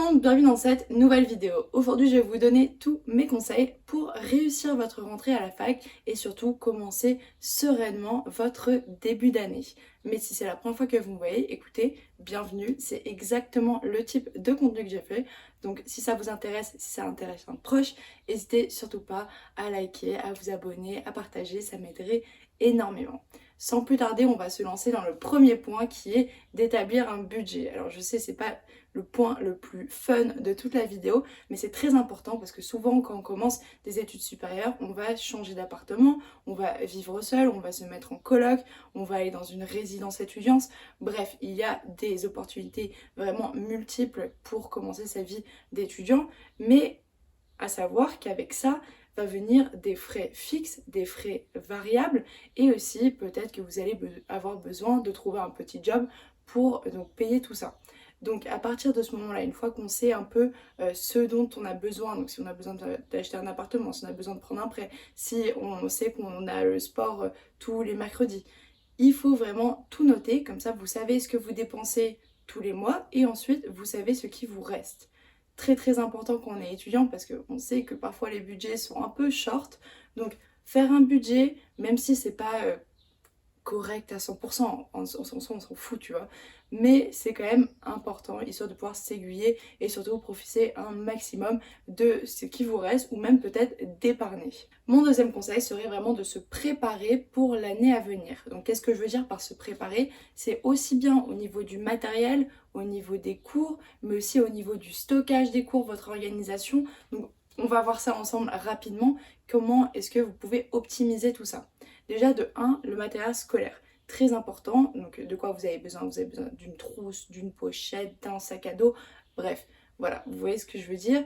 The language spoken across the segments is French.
monde, bienvenue dans cette nouvelle vidéo. Aujourd'hui, je vais vous donner tous mes conseils pour réussir votre rentrée à la fac et surtout commencer sereinement votre début d'année. Mais si c'est la première fois que vous me voyez, écoutez, bienvenue, c'est exactement le type de contenu que j'ai fait. Donc si ça vous intéresse, si ça intéresse un proche, n'hésitez surtout pas à liker, à vous abonner, à partager, ça m'aiderait énormément. Sans plus tarder, on va se lancer dans le premier point qui est d'établir un budget. Alors je sais, c'est pas le point le plus fun de toute la vidéo, mais c'est très important parce que souvent quand on commence des études supérieures, on va changer d'appartement, on va vivre seul, on va se mettre en coloc, on va aller dans une résidence étudiante. Bref, il y a des opportunités vraiment multiples pour commencer sa vie d'étudiant, mais à savoir qu'avec ça va venir des frais fixes, des frais variables et aussi peut-être que vous allez avoir besoin de trouver un petit job pour donc payer tout ça. Donc à partir de ce moment-là, une fois qu'on sait un peu ce dont on a besoin, donc si on a besoin d'acheter un appartement, si on a besoin de prendre un prêt, si on sait qu'on a le sport tous les mercredis, il faut vraiment tout noter, comme ça vous savez ce que vous dépensez tous les mois et ensuite vous savez ce qui vous reste. Très très important quand on est étudiant parce qu'on sait que parfois les budgets sont un peu short, donc faire un budget, même si c'est pas correct à 100%, on s'en fout, tu vois. Mais c'est quand même important, histoire de pouvoir s'aiguiller et surtout profiter un maximum de ce qui vous reste ou même peut-être d'épargner. Mon deuxième conseil serait vraiment de se préparer pour l'année à venir. Donc qu'est-ce que je veux dire par se préparer? C'est aussi bien au niveau du matériel, au niveau des cours, mais aussi au niveau du stockage des cours, votre organisation. Donc on va voir ça ensemble rapidement. Comment est-ce que vous pouvez optimiser tout ça? Déjà de 1, le matériel scolaire. Très important, donc de quoi vous avez besoin? Vous avez besoin d'une trousse, d'une pochette, d'un sac à dos, bref, voilà, vous voyez ce que je veux dire.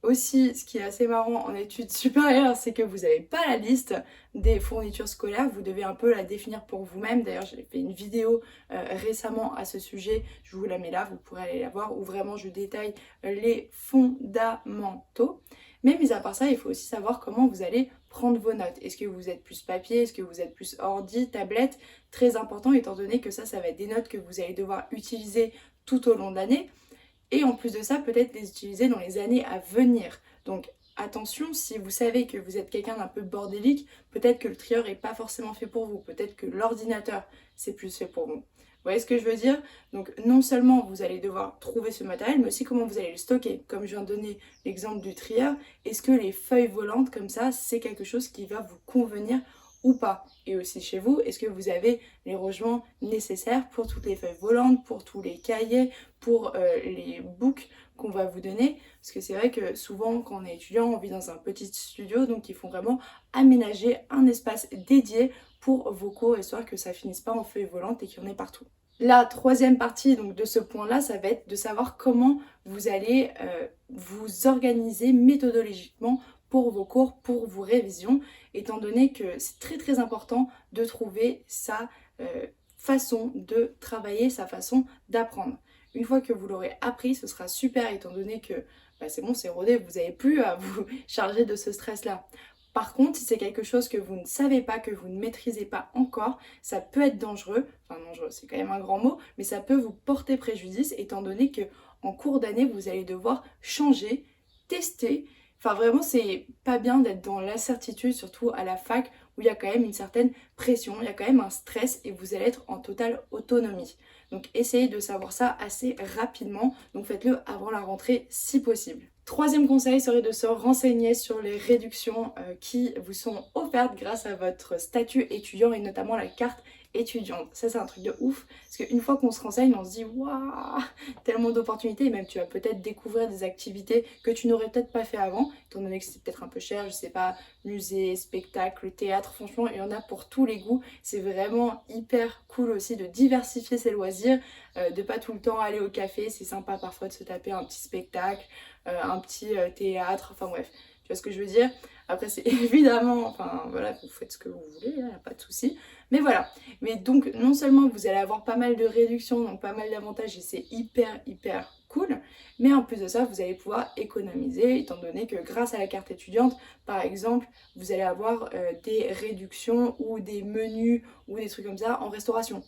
Aussi, ce qui est assez marrant en études supérieures, c'est que vous n'avez pas la liste des fournitures scolaires, vous devez un peu la définir pour vous-même. D'ailleurs, j'ai fait une vidéo récemment à ce sujet, je vous la mets là, vous pourrez aller la voir, où vraiment je détaille les fondamentaux. Mais mis à part ça, il faut aussi savoir comment vous allez prendre vos notes. Est-ce que vous êtes plus papier, est-ce que vous êtes plus ordi, tablette? Très important étant donné que ça va être des notes que vous allez devoir utiliser tout au long de l'année. Et en plus de ça, peut-être les utiliser dans les années à venir. Donc attention, si vous savez que vous êtes quelqu'un d'un peu bordélique, peut-être que le trieur n'est pas forcément fait pour vous. Peut-être que l'ordinateur, c'est plus fait pour vous. Vous voyez ce que je veux dire? Donc non seulement vous allez devoir trouver ce matériel, mais aussi comment vous allez le stocker. Comme je viens de donner l'exemple du trieur, est-ce que les feuilles volantes comme ça, c'est quelque chose qui va vous convenir ou pas? Et aussi chez vous, est-ce que vous avez les rangements nécessaires pour toutes les feuilles volantes, pour tous les cahiers, pour les books qu'on va vous donner? Parce que c'est vrai que souvent quand on est étudiant, on vit dans un petit studio, donc il faut vraiment aménager un espace dédié pour vos cours, histoire que ça finisse pas en feuilles volantes et qu'il y en ait partout. La troisième partie donc, de ce point-là, ça va être de savoir comment vous allez vous organiser méthodologiquement pour vos cours, pour vos révisions, étant donné que c'est très très important de trouver sa façon de travailler, sa façon d'apprendre. Une fois que vous l'aurez appris, ce sera super, étant donné que c'est bon, c'est rodé, vous n'avez plus à vous charger de ce stress-là. Par contre, si c'est quelque chose que vous ne savez pas, que vous ne maîtrisez pas encore, ça peut être dangereux. Enfin, dangereux, c'est quand même un grand mot, mais ça peut vous porter préjudice, étant donné que en cours d'année, vous allez devoir changer, tester. Enfin, vraiment, c'est pas bien d'être dans l'incertitude, surtout à la fac, où il y a quand même une certaine pression, il y a quand même un stress et vous allez être en totale autonomie. Donc, essayez de savoir ça assez rapidement. Donc, faites-le avant la rentrée si possible. Troisième conseil serait de se renseigner sur les réductions qui vous sont offertes grâce à votre statut étudiant et notamment la carte étudiante. Ça, c'est un truc de ouf parce qu'une fois qu'on se renseigne, on se dit waouh, tellement d'opportunités et même tu vas peut-être découvrir des activités que tu n'aurais peut-être pas fait avant, étant donné que c'est peut-être un peu cher, je sais pas, musée, spectacle, théâtre, franchement, il y en a pour tous les goûts. C'est vraiment hyper cool aussi de diversifier ses loisirs, de pas tout le temps aller au café, c'est sympa parfois de se taper un petit spectacle, un petit théâtre, enfin bref, tu vois ce que je veux dire. Après c'est évidemment, enfin voilà, vous faites ce que vous voulez, il n'y a pas de souci. Mais voilà, mais donc non seulement vous allez avoir pas mal de réductions, donc pas mal d'avantages et c'est hyper cool, mais en plus de ça, vous allez pouvoir économiser, étant donné que grâce à la carte étudiante, par exemple, vous allez avoir des réductions ou des menus ou des trucs comme ça en restauration.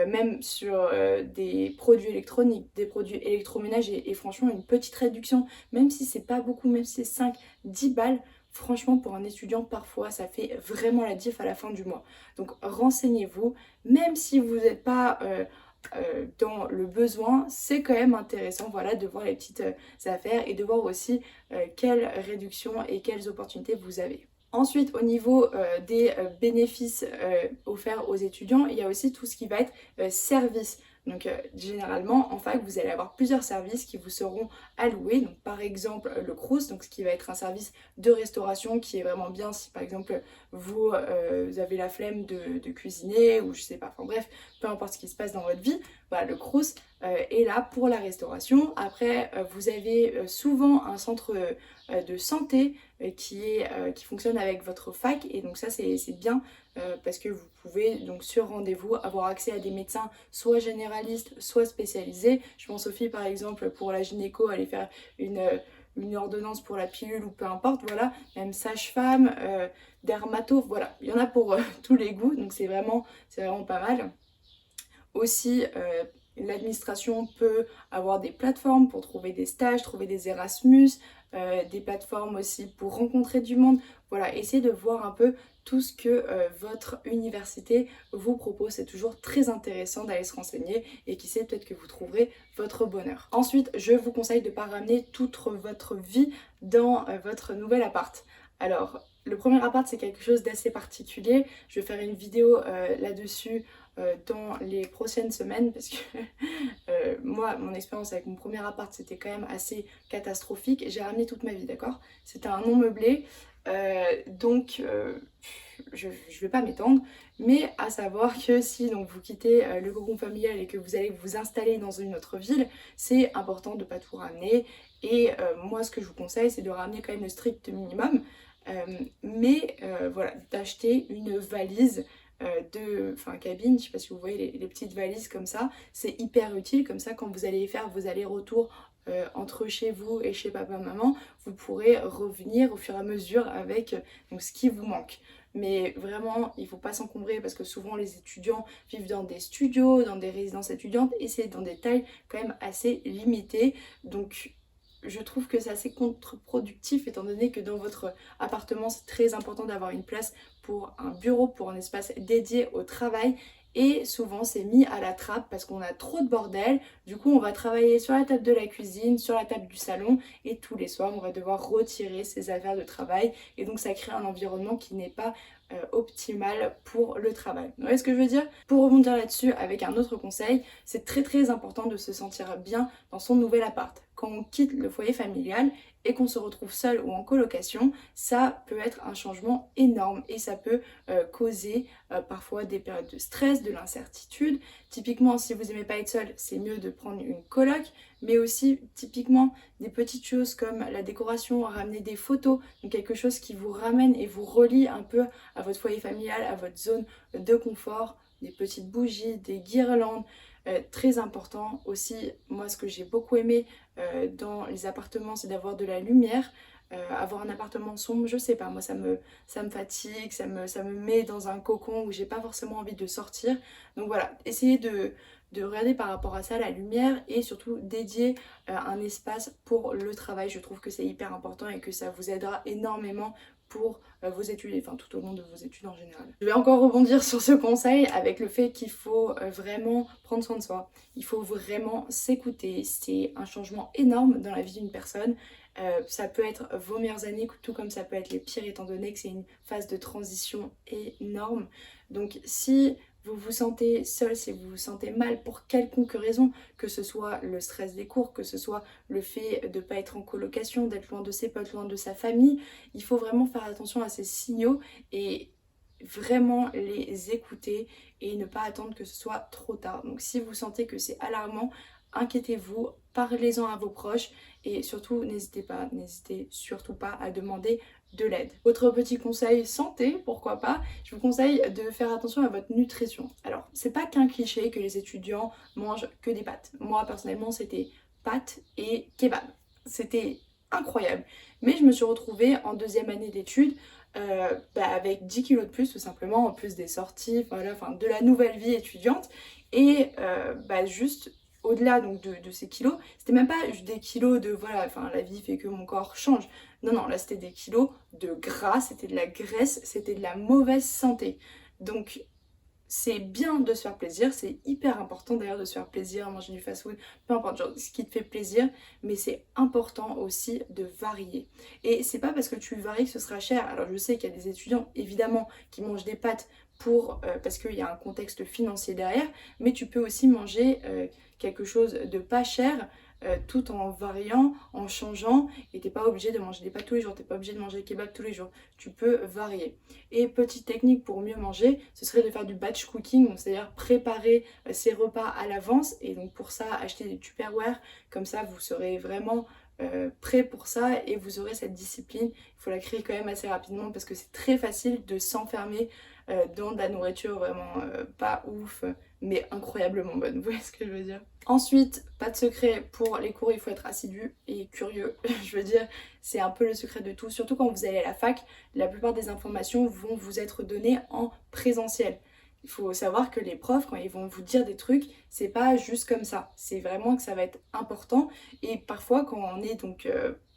même sur des produits électroniques, des produits électroménagers. Et franchement, une petite réduction, même si c'est pas beaucoup, même si c'est 5-10 balles, franchement, pour un étudiant, parfois, ça fait vraiment la diff à la fin du mois. Donc, renseignez-vous, même si vous n'êtes pas dans le besoin, c'est quand même intéressant, voilà, de voir les petites affaires et de voir aussi quelles réductions et quelles opportunités vous avez. Ensuite, au niveau des bénéfices offerts aux étudiants, il y a aussi tout ce qui va être service. Donc généralement en fac vous allez avoir plusieurs services qui vous seront alloués. Donc par exemple le Crous, donc ce qui va être un service de restauration qui est vraiment bien si par exemple vous avez la flemme de cuisiner ou je sais pas, enfin bref, peu importe ce qui se passe dans votre vie, voilà, le Crous est là pour la restauration. Après vous avez souvent un centre de santé qui fonctionne avec votre fac et donc ça c'est bien parce que vous pouvez donc sur rendez-vous avoir accès à des médecins soit généralistes soit spécialisés. Je pense aux filles par exemple pour la gynéco aller faire une ordonnance pour la pilule ou peu importe, voilà, même sage-femme, dermato, voilà, il y en a pour tous les goûts, donc c'est vraiment pas mal. Aussi, l'administration peut avoir des plateformes pour trouver des stages, trouver des Erasmus, des plateformes aussi pour rencontrer du monde. Voilà, essayez de voir un peu tout ce que votre université vous propose. C'est toujours très intéressant d'aller se renseigner et qui sait, peut-être que vous trouverez votre bonheur. Ensuite, je vous conseille de ne pas ramener toute votre vie dans votre nouvel appart. Alors, le premier appart, c'est quelque chose d'assez particulier. Je vais faire une vidéo là-dessus dans les prochaines semaines parce que moi mon expérience avec mon premier appart c'était quand même assez catastrophique. J'ai ramené toute ma vie, d'accord, c'était un non meublé donc je vais pas m'étendre, mais à savoir que si donc vous quittez le cocon familial et que vous allez vous installer dans une autre ville, c'est important de pas tout ramener et moi ce que je vous conseille c'est de ramener quand même le strict minimum. Mais voilà, d'acheter une valise cabine, je sais pas si vous voyez les petites valises comme ça, c'est hyper utile, comme ça quand vous allez faire vos allers-retours entre chez vous et chez papa maman, vous pourrez revenir au fur et à mesure avec donc, ce qui vous manque. Mais vraiment, il ne faut pas s'encombrer parce que souvent les étudiants vivent dans des studios, dans des résidences étudiantes et c'est dans des tailles quand même assez limitées. Donc je trouve que c'est assez contre-productif étant donné que dans votre appartement c'est très important d'avoir une place pour un bureau, pour un espace dédié au travail et souvent c'est mis à la trappe parce qu'on a trop de bordel. Du coup on va travailler sur la table de la cuisine, sur la table du salon et tous les soirs on va devoir retirer ses affaires de travail et donc ça crée un environnement qui n'est pas optimal pour le travail. Vous voyez ce que je veux dire? Pour rebondir là-dessus avec un autre conseil, c'est très important de se sentir bien dans son nouvel appart. Quand on quitte le foyer familial et qu'on se retrouve seul ou en colocation, ça peut être un changement énorme et ça peut causer parfois des périodes de stress, de l'incertitude. Typiquement, si vous n'aimez pas être seul, c'est mieux de prendre une coloc, mais aussi typiquement des petites choses comme la décoration, ramener des photos, donc quelque chose qui vous ramène et vous relie un peu à votre foyer familial, à votre zone de confort, des petites bougies, des guirlandes. Très important aussi, moi ce que j'ai beaucoup aimé dans les appartements c'est d'avoir de la lumière. Avoir un appartement sombre, je sais pas, moi ça me fatigue, ça me met dans un cocon où j'ai pas forcément envie de sortir. Donc voilà, essayez de regarder par rapport à ça la lumière et surtout dédier un espace pour le travail. Je trouve que c'est hyper important et que ça vous aidera énormément pour vos études, enfin tout au long de vos études en général. Je vais encore rebondir sur ce conseil avec le fait qu'il faut vraiment prendre soin de soi. Il faut vraiment s'écouter. C'est un changement énorme dans la vie d'une personne. Ça peut être vos meilleures années, tout comme ça peut être les pires étant donné que c'est une phase de transition énorme. Donc si vous vous sentez seul, si vous vous sentez mal pour quelconque raison, que ce soit le stress des cours, que ce soit le fait de ne pas être en colocation, d'être loin de ses potes, loin de sa famille, il faut vraiment faire attention à ces signaux et vraiment les écouter et ne pas attendre que ce soit trop tard. Donc si vous sentez que c'est alarmant, inquiétez-vous, parlez-en à vos proches et surtout n'hésitez surtout pas à demander de l'aide. Autre petit conseil santé, pourquoi pas, je vous conseille de faire attention à votre nutrition. Alors, c'est pas qu'un cliché que les étudiants mangent que des pâtes. Moi, personnellement, c'était pâtes et kebab. C'était incroyable. Mais je me suis retrouvée en deuxième année d'études avec 10 kilos de plus, tout simplement, en plus des sorties, voilà, enfin, de la nouvelle vie étudiante. Et juste au-delà donc de ces kilos, c'était même pas juste des kilos de voilà, enfin la vie fait que mon corps change. Non, non, là c'était des kilos de gras, c'était de la graisse, c'était de la mauvaise santé. Donc c'est bien de se faire plaisir, c'est hyper important d'ailleurs de se faire plaisir, manger du fast-food, peu importe genre, ce qui te fait plaisir, mais c'est important aussi de varier. Et c'est pas parce que tu varies que ce sera cher. Alors je sais qu'il y a des étudiants évidemment qui mangent des pâtes parce qu'il y a un contexte financier derrière, mais tu peux aussi manger quelque chose de pas cher. Tout en variant, en changeant, et t'es pas obligé de manger des pâtes tous les jours, t'es pas obligé de manger des kebabs tous les jours, tu peux varier. Et petite technique pour mieux manger, ce serait de faire du batch cooking, donc c'est-à-dire préparer ses repas à l'avance, et donc pour ça acheter des Tupperware, comme ça vous serez vraiment prêt pour ça et vous aurez cette discipline. Il faut la créer quand même assez rapidement parce que c'est très facile de s'enfermer dans de la nourriture vraiment pas ouf, mais incroyablement bonne, vous voyez ce que je veux dire. Ensuite, pas de secret, pour les cours il faut être assidu et curieux, je veux dire, c'est un peu le secret de tout, surtout quand vous allez à la fac, la plupart des informations vont vous être données en présentiel. Il faut savoir que les profs, quand ils vont vous dire des trucs, c'est pas juste comme ça, c'est vraiment que ça va être important, et parfois quand on est donc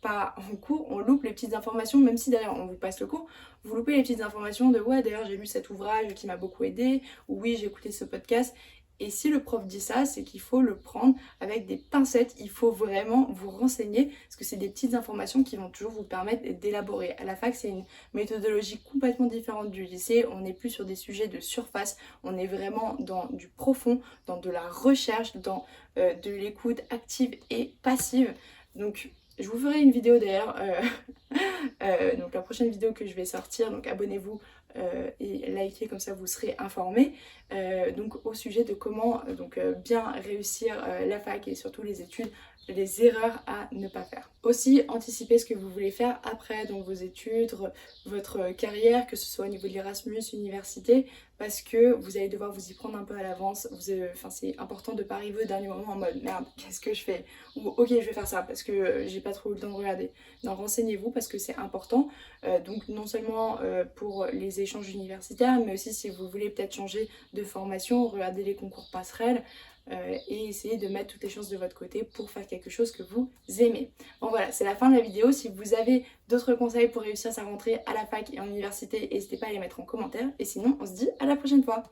pas en cours, on loupe les petites informations, même si derrière on vous passe le cours, vous loupez les petites informations de ouais d'ailleurs j'ai lu cet ouvrage qui m'a beaucoup aidé, ou oui j'ai écouté ce podcast. Et si le prof dit ça, c'est qu'il faut le prendre avec des pincettes, il faut vraiment vous renseigner, parce que c'est des petites informations qui vont toujours vous permettre d'élaborer. À la fac, c'est une méthodologie complètement différente du lycée, on n'est plus sur des sujets de surface, on est vraiment dans du profond, dans de la recherche, dans de l'écoute active et passive. Donc je vous ferai une vidéo d'ailleurs, donc la prochaine vidéo que je vais sortir, donc abonnez-vous et likez, comme ça vous serez informés. Donc au sujet de comment bien réussir la fac et surtout les études, les erreurs à ne pas faire. Aussi anticiper ce que vous voulez faire après, donc vos études, votre carrière, que ce soit au niveau de l'Erasmus, université, parce que vous allez devoir vous y prendre un peu à l'avance. C'est important de ne pas arriver au dernier moment en mode merde, qu'est-ce que je fais, ou ok je vais faire ça parce que j'ai pas trop eu le temps de regarder. Non, renseignez-vous parce que c'est important, donc non seulement pour les échanges universitaires, mais aussi si vous voulez peut-être changer de formation, regardez les concours passerelles et essayez de mettre toutes les chances de votre côté pour faire quelque chose que vous aimez. Bon voilà, c'est la fin de la vidéo. Si vous avez d'autres conseils pour réussir sa rentrée à la fac et en université, n'hésitez pas à les mettre en commentaire. Et sinon, on se dit à la prochaine fois.